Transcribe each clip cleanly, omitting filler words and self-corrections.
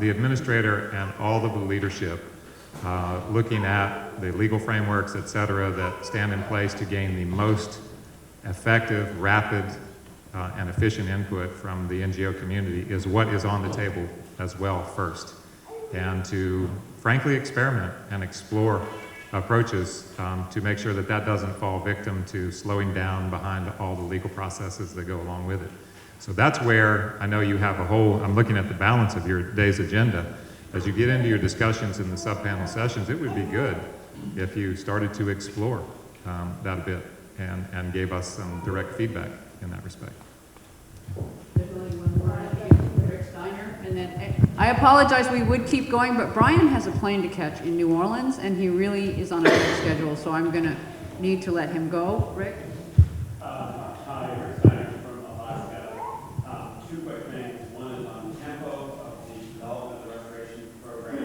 the administrator and all of the leadership looking at the legal frameworks, et cetera, that stand in place to gain the most effective, rapid, and efficient input from the NGO community is what is on the table as well first. And to frankly experiment and explore approaches to make sure that that doesn't fall victim to slowing down behind all the legal processes that go along with it. So that's where I know you have a whole, I'm looking at the balance of your day's agenda. As you get into your discussions in the sub-panel sessions, it would be good if you started to explore that a bit and gave us some direct feedback in that respect. And then I apologize, we would keep going, but Bryon has a plane to catch in New Orleans, and he really is on a big schedule, so I'm going to need to let him go. Rick? Hi, Rick Steiner from Alaska. Two quick things. One is on tempo of the development of the restoration program,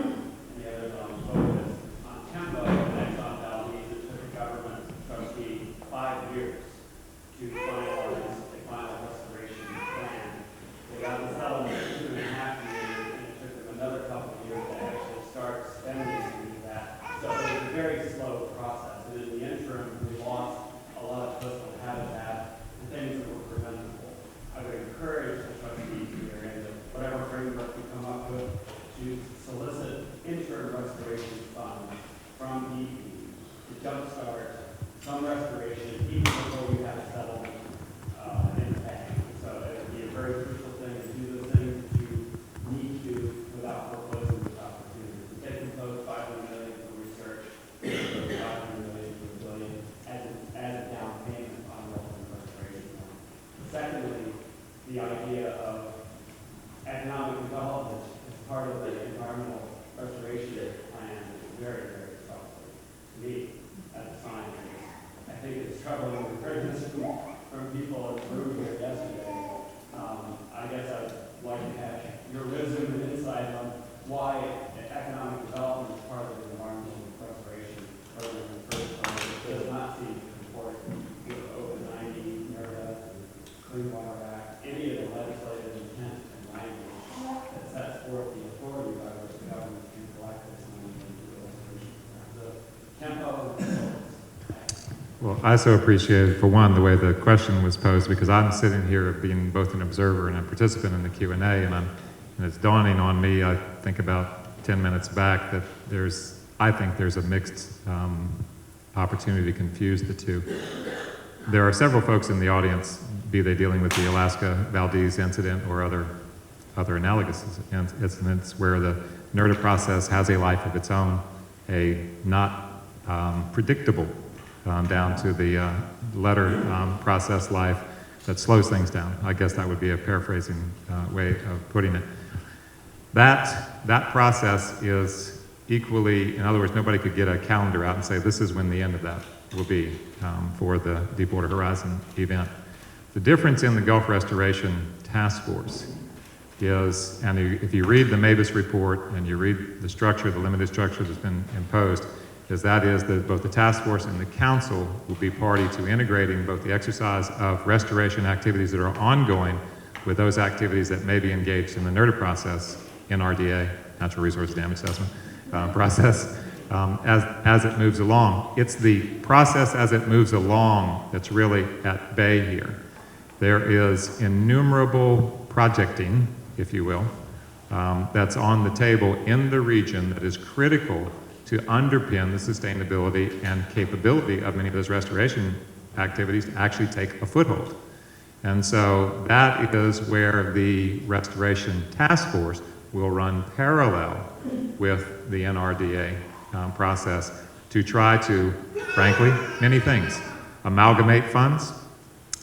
and the other is on focus. On tempo, the next on Valdez, it took a government trustee 5 years to finalize a final restoration plan. They got the settlement in 2.5 years, and it took them another couple of years to actually start spending to do that. So it was a very slow process. And in the interim, we lost a lot of coastal habitat and things that were preventable. I would encourage the trustees here in whatever framework we come up with to solicit interim restoration funds from EPA to jumpstart some restoration even before we have a settlement in the bank. So it would be a very crucial thing to do the things that you need to do without foreclosing this opportunity. We take and close $500 million for research, $500 million for $1 billion as a down payment on relevant restoration. Secondly, the idea of economic development as part of the environmental restoration plan is very, very troubling to me as a scientist. I think it's troubling. We heard this from people in the room here yesterday. I guess I'd like to have your wisdom and insight on why economic development is part of the environmental restoration program in the first place. It does not seem to comport with OPA 90, NOAA, Clean Water Act, any of the legislative intent and language that sets forth the authority by which the government can collect this money and do the restoration program. So, tempo and focus. Well, I so appreciate, for one, the way the question was posed, because I'm sitting here being both an observer and a participant in the Q&A, and it's dawning on me, I think about 10 minutes back, that I think there's a mixed opportunity to confuse the two. There are several folks in the audience, be they dealing with the Alaska Valdez incident or other analogous incidents, where the NERDA process has a life of its own, a not predictable down to the letter process life that slows things down. I guess that would be a paraphrasing way of putting it. That process is equally, in other words, nobody could get a calendar out and say this is when the end of that will be for the Deepwater Horizon event. The difference in the Gulf Restoration Task Force is, and if you read the Mavis report and you read the structure, the limited structure that's been imposed, is that both the task force and the council will be party to integrating both the exercise of restoration activities that are ongoing with those activities that may be engaged in the NERDA process, NRDA, Natural Resource Damage Assessment process, as it moves along. It's the process as it moves along that's really at bay here. There is innumerable projecting, if you will, that's on the table in the region that is critical to underpin the sustainability and capability of many of those restoration activities to actually take a foothold. And so that is where the Restoration Task Force will run parallel with the NRDA process to try to, frankly, many things. Amalgamate funds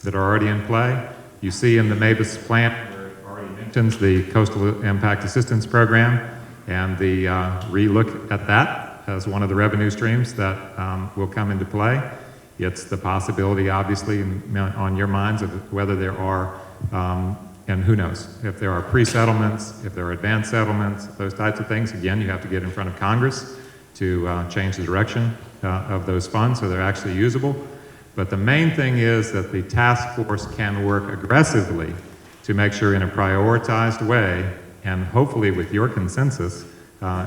that are already in play. You see in the Mavis plant where it already mentions the Coastal Impact Assistance Program and the re-look at that as one of the revenue streams that will come into play. It's the possibility, obviously, on your minds of whether there are, and who knows, if there are pre-settlements, if there are advanced settlements, those types of things. Again, you have to get in front of Congress to change the direction of those funds so they're actually usable. But the main thing is that the task force can work aggressively to make sure in a prioritized way and hopefully with your consensus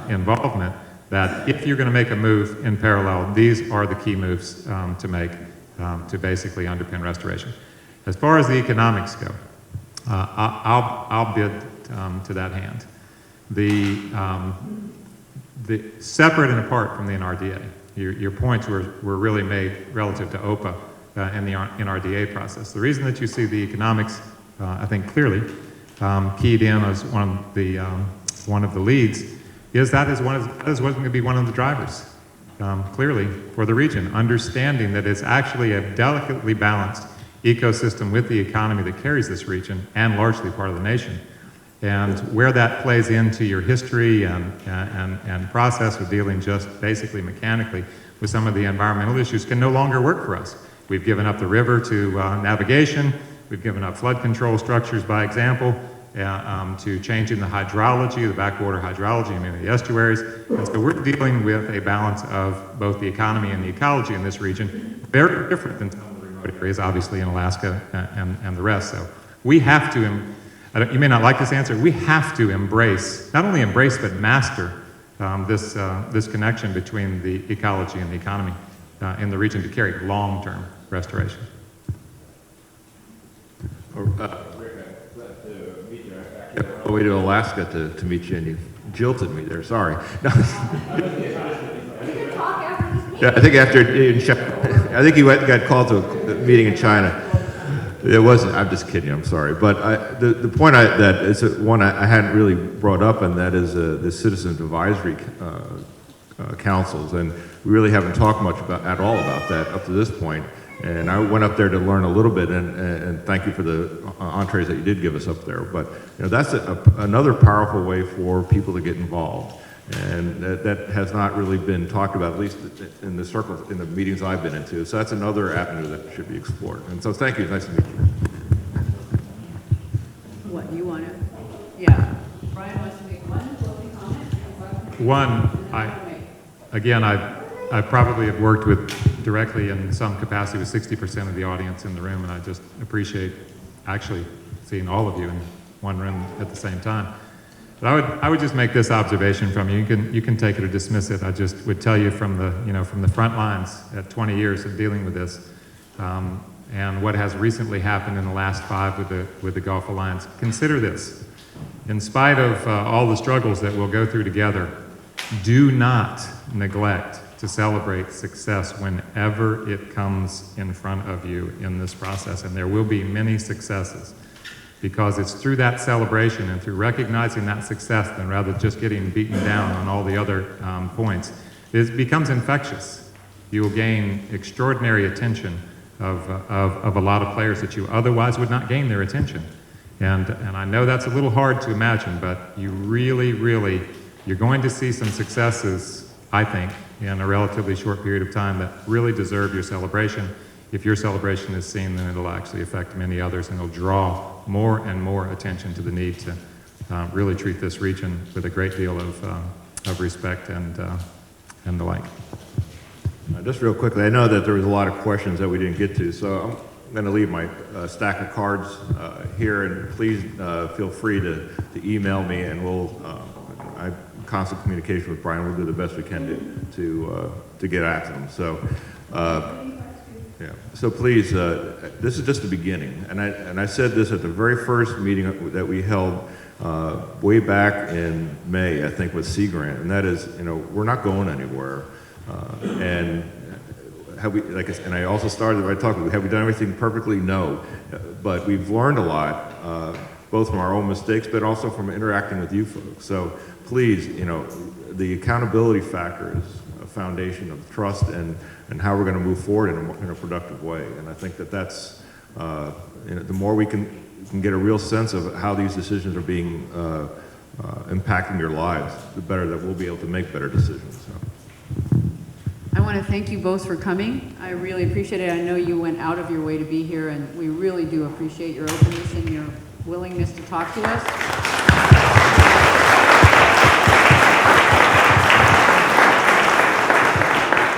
involvement, that if you're going to make a move in parallel, these are the key moves to make to basically underpin restoration. As far as the economics go, I'll bid to that hand. The separate and apart from the NRDA, your points were really made relative to OPA and the NRDA process. The reason that you see the economics, I think clearly, keyed in as one of the leads, is that is going to be one of the drivers, clearly, for the region, understanding that it's actually a delicately balanced ecosystem with the economy that carries this region and largely part of the nation. And where that plays into your history and process of dealing just basically mechanically with some of the environmental issues can no longer work for us. We've given up the river to navigation, we've given up flood control structures by example, to changing the hydrology, the backwater hydrology in the estuaries. And so we're dealing with a balance of both the economy and the ecology in this region, very different than some of the remote areas, obviously in Alaska and the rest. So we have to, you may not like this answer, we have to embrace, not only embrace, but master this connection between the ecology and the economy in the region to carry long-term restoration. All the way to Alaska to meet you, and you jilted me there. Sorry. No. Yeah, I think I think you got called to a meeting in China. It wasn't. I'm just kidding. I'm sorry. But the point that is one I hadn't really brought up, and that is the citizen advisory councils, and we really haven't talked much at all about that up to this point. And I went up there to learn a little bit, and thank you for the entrees that you did give us up there. But that's another powerful way for people to get involved, and that has not really been talked about, at least in the circles, in the meetings I've been into. So that's another avenue that should be explored. And so thank you. Nice to meet you. What, you want to? Yeah. Bryon wants to make one closing comment. Again, I probably have worked with directly in some capacity with 60% of the audience in the room, and I just appreciate actually seeing all of you in one room at the same time. But I would just make this observation from you. You can take it or dismiss it. I just would tell you from the front lines at 20 years of dealing with this, and what has recently happened in the last 5 with the Gulf Alliance. Consider this: in spite of all the struggles that we'll go through together, do not neglect to celebrate success whenever it comes in front of you in this process. And there will be many successes, because it's through that celebration and through recognizing that success, then rather than just getting beaten down on all the other points, it becomes infectious. You will gain extraordinary attention of a lot of players that you otherwise would not gain their attention. And I know that's a little hard to imagine, but you really, you're going to see some successes, I think, in a relatively short period of time that really deserve your celebration. If your celebration is seen, then it'll actually affect many others, and it'll draw more and more attention to the need to really treat this region with a great deal of respect and the like. Just real quickly, I know that there was a lot of questions that we didn't get to, so I'm going to leave my stack of cards here, and please feel free to email me, and I'm in constant communication with Bryon. We'll do the best we can to get at them. So, yeah. So please, this is just the beginning, and I said this at the very first meeting that we held way back in May, I think, with Sea Grant, and that is, we're not going anywhere. And have we, and I also started by talking, have we done everything perfectly? No, but we've learned a lot, both from our own mistakes, but also from interacting with you folks. So please, the accountability factor is a foundation of trust and how we're going to move forward in a productive way. And I think that's, the more we can get a real sense of how these decisions are being impacting your lives, the better that we'll be able to make better decisions. So. I want to thank you both for coming. I really appreciate it. I know you went out of your way to be here, and we really do appreciate your openness and your willingness to talk to us.